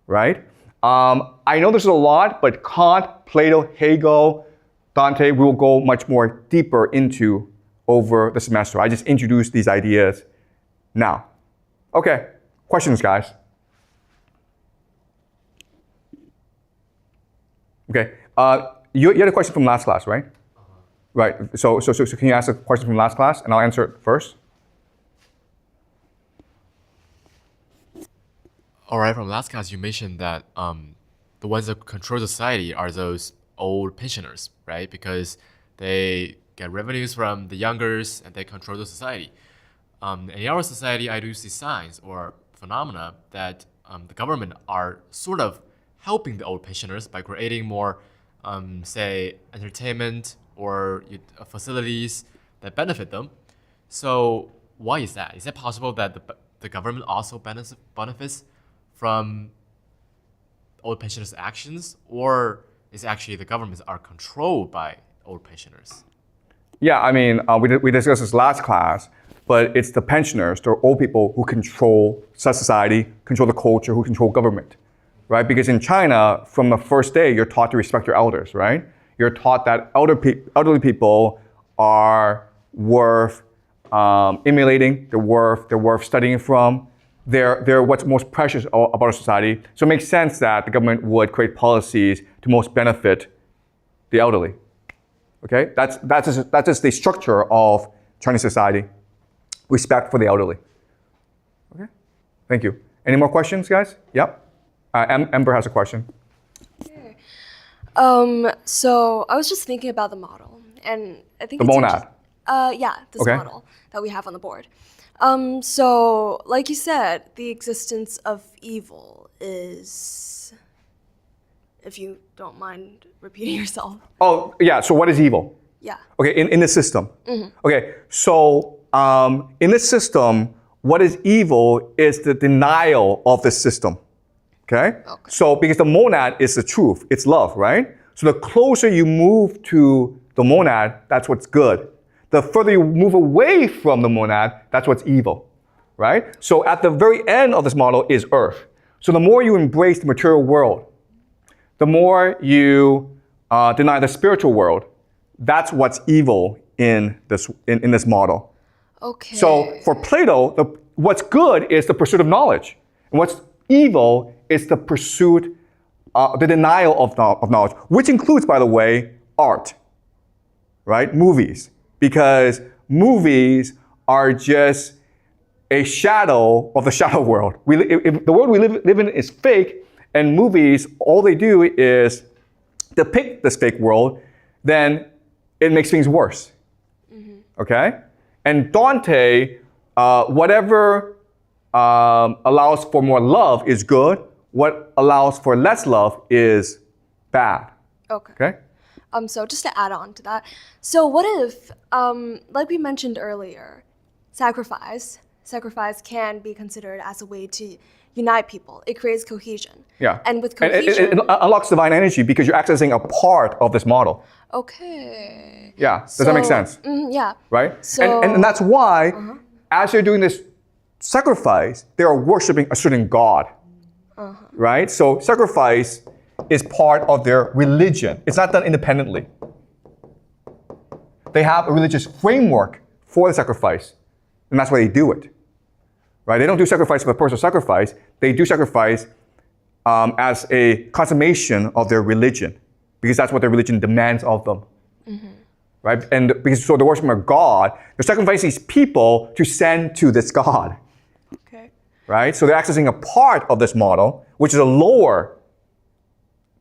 right? I know there's a lot, but Kant, Plato, Hegel, Dante, we will go much more deeper into over the semester. I just introduced these ideas now. Okay, questions, guys? Okay, you had a question from last class, right? Right, so can you ask a question from last class, and I'll answer it first? All right, from last class, you mentioned that the ones that control society are those old pensioners, right? Because they get revenues from the youngers and they control the society. In our society, I do see signs or phenomena that the government are sort of helping the old pensioners by creating more, say, entertainment or facilities that benefit them. So why is that? Is it possible that the government also benefits from old pensioners' actions, or is actually the governments are controlled by old pensioners? Yeah, I mean, we discussed this last class, but it's the pensioners, the old people who control society, control the culture, who control government, right? Because in China, from the first day, you're taught to respect your elders, right? You're taught that elderly people are worth emulating, they're worth studying from. They're what's most precious about our society. So it makes sense that the government would create policies to most benefit the elderly. Okay, that's just the structure of Chinese society. Respect for the elderly. Okay, thank you. Any more questions, guys? Yep. Ember has a question. Okay. So I was just thinking about the model, and I think The monad. This Okay. model that we have on the board. So like you said, the existence of evil is, if you don't mind repeating yourself. Oh, yeah. So what is evil? Yeah. Okay, in the system. Okay, so in this system, what is evil is the denial of the system. Okay? So because the monad is the truth, it's love, right? So the closer you move to the monad, that's what's good. The further you move away from the monad, that's what's evil, right? So at the very end of this model is earth. So the more you embrace the material world, the more you deny the spiritual world, that's what's evil in this model. Okay. So for Plato, what's good is the pursuit of knowledge. And what's evil is the pursuit, the denial of knowledge, which includes, by the way, art, right? Movies. Because movies are just a shadow of the shadow world. If the world we live in is fake, and movies, all they do is depict this fake world, then it makes things worse. Okay? And Dante, whatever allows for more love is good. What allows for less love is bad. Okay. Okay? So just to add on to that, so what if, like we mentioned earlier, sacrifice can be considered as a way to unite people. It creates cohesion. Yeah. And with And cohesion, it unlocks divine energy because you're accessing a part of this model. okay. Yeah. Does that make sense? Yeah. Right? So- and that's why, as they're doing this sacrifice, they are worshiping a certain god. Right? So sacrifice is part of their religion. It's not done independently. They have a religious framework for the sacrifice, and that's why they do it. Right? They don't do sacrifice for the personal sacrifice. They do sacrifice as a consummation of their religion, because that's what their religion demands of them. Right? And because so they're worshiping a god, they're sacrificing these people to send to this god. Okay. Right? So they're accessing a part of this model, which is a lower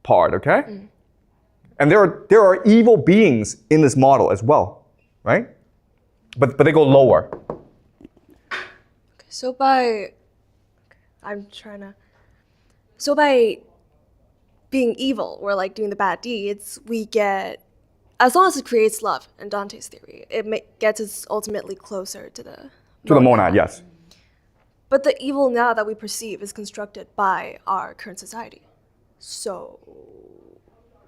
part, okay? And there are evil beings in this model as well, right? But they go lower. So by being evil or like doing the bad deeds, we get, as long as it creates love in Dante's theory, it gets us ultimately closer to the monad, yes. But the evil now that we perceive is constructed by our current society. So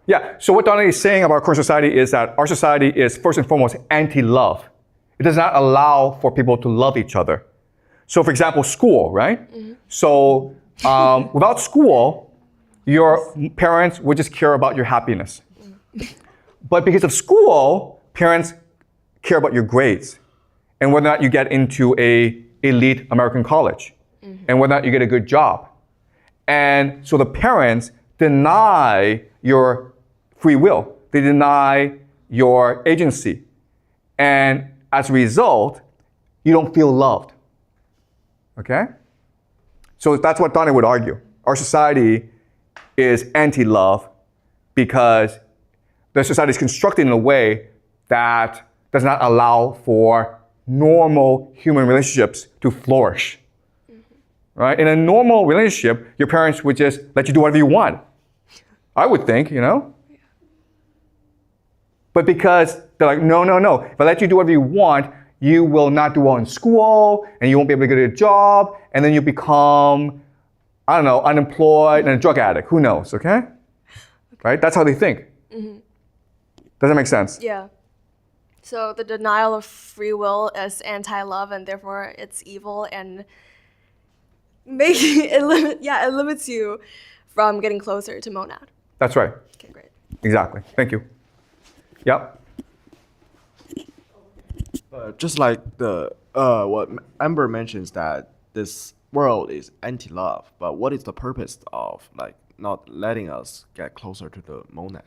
Yeah, so what Dante is saying about our current society is that our society is first and foremost anti-love. It does not allow for people to love each other. So for example, school, right? So without school, your parents would just care about your happiness. But because of school, parents care about your grades and whether or not you get into a elite American college and whether or not you get a good job. And so the parents deny your free will. They deny your agency. And as a result, you don't feel loved. Okay? So that's what Dante would argue. Our society is anti-love because the society is constructed in a way that does not allow for normal human relationships to flourish. Right? In a normal relationship, your parents would just let you do whatever you want. I would think, you know? But because they're like, no. If I let you do whatever you want, you will not do well in school, and you won't be able to get a job, and then you become I don't know, unemployed and a drug addict. Who knows, okay? Right? That's how they think. Does that make sense? Yeah. So the denial of free will is anti-love, and therefore it's evil, and it limits you from getting closer to monad. That's right. Okay, great. Exactly. Thank you. Yep. Just like the what Amber mentions that this world is anti-love, but what is the purpose of like not letting us get closer to the monad?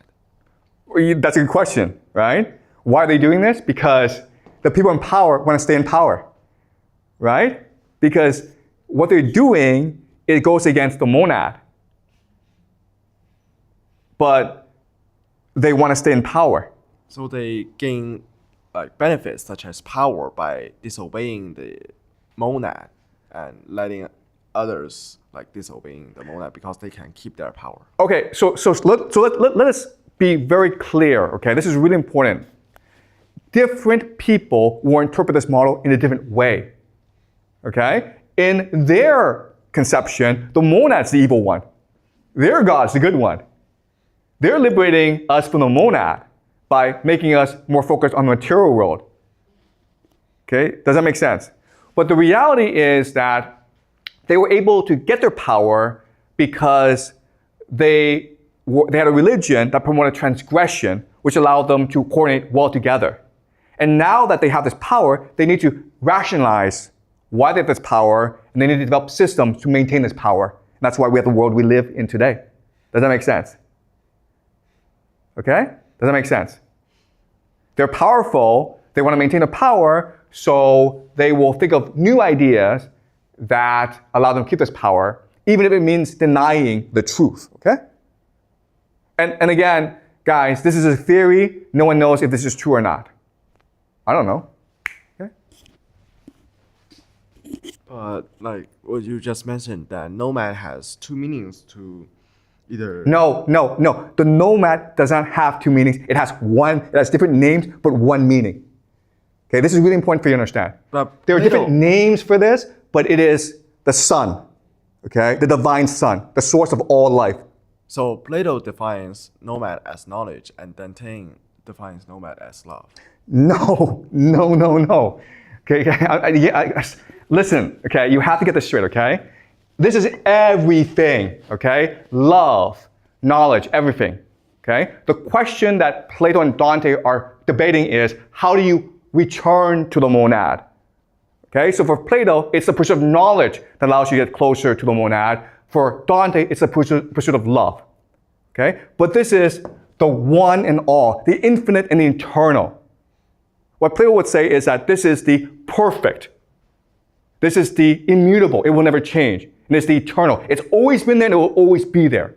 That's a good question, right? Why are they doing this? Because the people in power want to stay in power, right? Because what they're doing, it goes against the monad. But they want to stay in power. So they gain like benefits such as power by disobeying the monad and letting others like disobeying the monad because they can keep their power. Okay, so let us be very clear, okay? This is really important. Different people will interpret this model in a different way, okay? In their conception, the monad's the evil one. Their God's the good one. They're liberating us from the monad by making us more focused on the material world. Okay, does that make sense? But the reality is that they were able to get their power because they had a religion that promoted transgression, which allowed them to coordinate well together. And now that they have this power, they need to rationalize why they have this power, and they need to develop systems to maintain this power. And that's why we have the world we live in today. Does that make sense? Okay? Does that make sense? They're powerful, they want to maintain the power, so they will think of new ideas that allow them to keep this power, even if it means denying the truth, okay? And again, guys, this is a theory. No one knows if this is true or not. I don't know. Okay? But like what you just mentioned, that nomad has two meanings to either. No. The nomad does not have two meanings. It has different names, but one meaning. Okay, this is really important for you to understand. But There are Plato- different names for this, but it is the sun, okay? The divine sun, the source of all life. So Plato defines nomad as knowledge, and Dante defines nomad as love. No. Okay, listen, okay, you have to get this straight, okay? This is everything, okay? Love, knowledge, everything, okay? The question that Plato and Dante are debating is, how do you return to the monad? Okay, so for Plato, it's the pursuit of knowledge that allows you to get closer to the monad. For Dante, it's the pursuit of love. Okay, but this is the one and all, the infinite and the eternal. What Plato would say is that this is the perfect. This is the immutable. It will never change. And it's the eternal. It's always been there and it will always be there.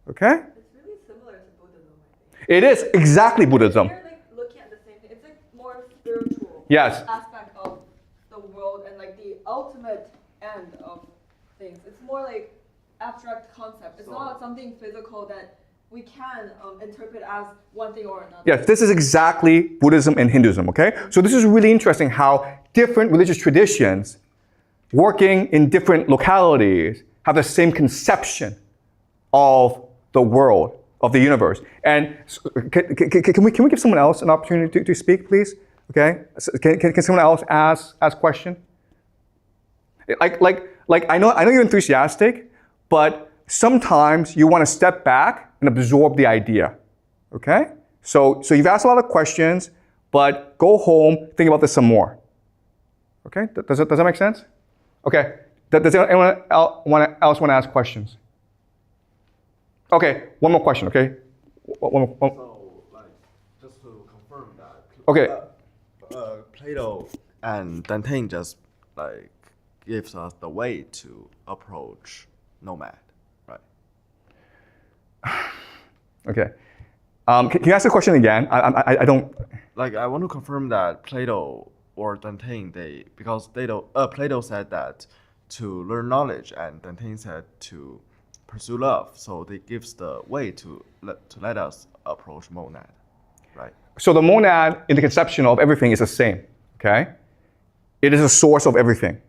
Okay? It's really similar to Buddhism, I think. It is exactly Buddhism. They're like looking at the same thing. It's like more spiritual Yes. aspect of the world and like the ultimate end of things. It's more like abstract concept. It's not something physical that we can interpret as one thing or another. Yes, this is exactly Buddhism and Hinduism, okay? So this is really interesting how different religious traditions working in different localities have the same conception of the world, of the universe. And can we give someone else an opportunity to speak, please? Okay? Can someone else ask question? Like I know you're enthusiastic, but sometimes you want to step back and absorb the idea. Okay? So you've asked a lot of questions, but go home, think about this some more. Okay? Does that make sense? Okay. Does anyone else want to ask questions? Okay, one more question, okay? One. So, like, just to confirm that. Okay. Plato and Dante just like gives us the way to approach nomad, right? Okay. Can you ask the question again? I don't... Like, I want to confirm that Plato or Dante, because Plato said that to learn knowledge, and Dante said to pursue love. So they gives the way to let us approach monad, right? So the monad in the conception of everything is the same, okay? It is a source of everything.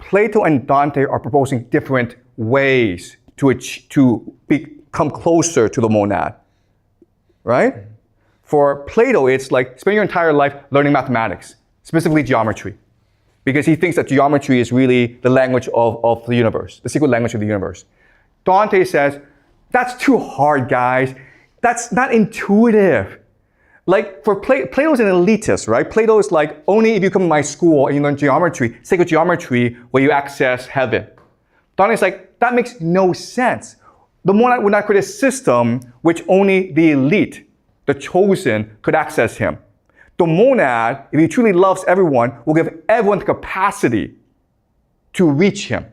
Plato and Dante are proposing different ways to become closer to the monad, right? For Plato, it's like spend your entire life learning mathematics, specifically geometry, because he thinks that geometry is really the language of the universe, the secret language of the universe. Dante says, that's too hard, guys. That's not intuitive. Like for Plato's an elitist, right? Plato is like, only if you come to my school and you learn geometry, sacred geometry, will you access heaven. Dante's like, that makes no sense. The monad would not create a system which only the elite, the chosen, could access him. The monad, if he truly loves everyone, will give everyone the capacity to reach him.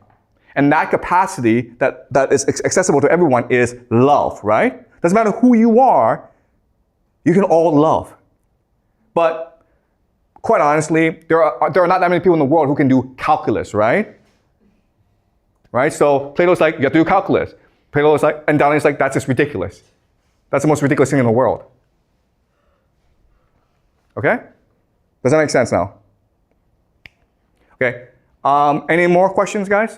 And that capacity that is accessible to everyone is love, right? Doesn't matter who you are, you can all love. But quite honestly, there are not that many people in the world who can do calculus, right? Right? So Plato's like, you have to do calculus. Plato's like, and Dante's like, that's just ridiculous. That's the most ridiculous thing in the world. Okay? Does that make sense now? Okay. Any more questions, guys?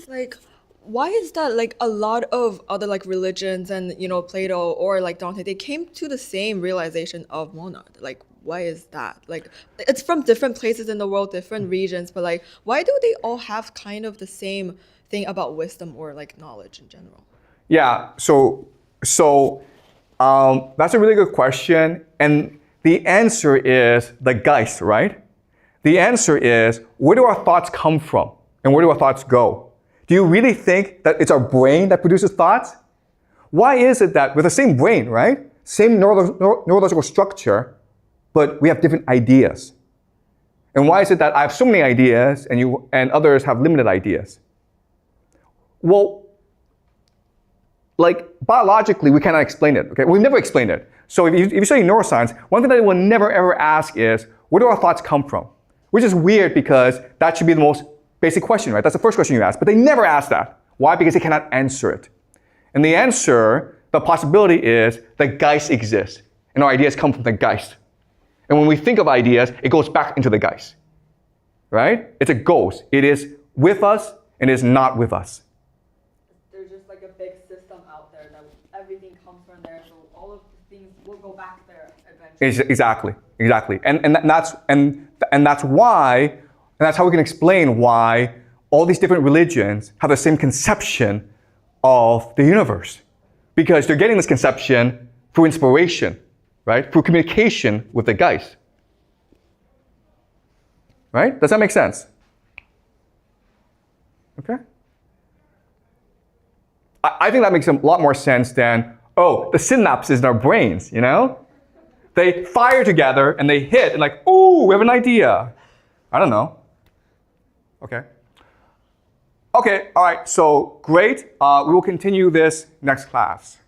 Like, why is that like a lot of other like religions and, you know, Plato or like Dante, they came to the same realization of monad? Like, why is that? Like, it's from different places in the world, different regions, but like, why do they all have kind of the same thing about wisdom or like knowledge in general? Yeah, so that's a really good question. And the answer is the Geist, right? The answer is, where do our thoughts come from? And where do our thoughts go? Do you really think that it's our brain that produces thoughts? Why is it that with the same brain, right? Same neurological structure, but we have different ideas? And why is it that I have so many ideas and others have limited ideas? Well, like biologically, we cannot explain it, okay? We've never explained it. So if you study neuroscience, one thing that they will never ever ask is, where do our thoughts come from? Which is weird because that should be the most basic question, right? That's the first question you ask, but they never ask that. Why? Because they cannot answer it. And the answer, the possibility is that Geist exists, and our ideas come from the Geist. And when we think of ideas, it goes back into the Geist, right? It's a ghost. It is with us and it is not with us. There's just like a big system out there that everything comes from there, so all of the things will go back there eventually. Exactly. And that's why. And that's how we can explain why all these different religions have the same conception of the universe. Because they're getting this conception through inspiration, right? Through communication with the Geist. Right? Does that make sense? Okay? I think that makes a lot more sense than, oh, the synapses in our brains, you know? They fire together and they hit and like, ooh, we have an idea. I don't know. Okay, all right, so great. We will continue this next class.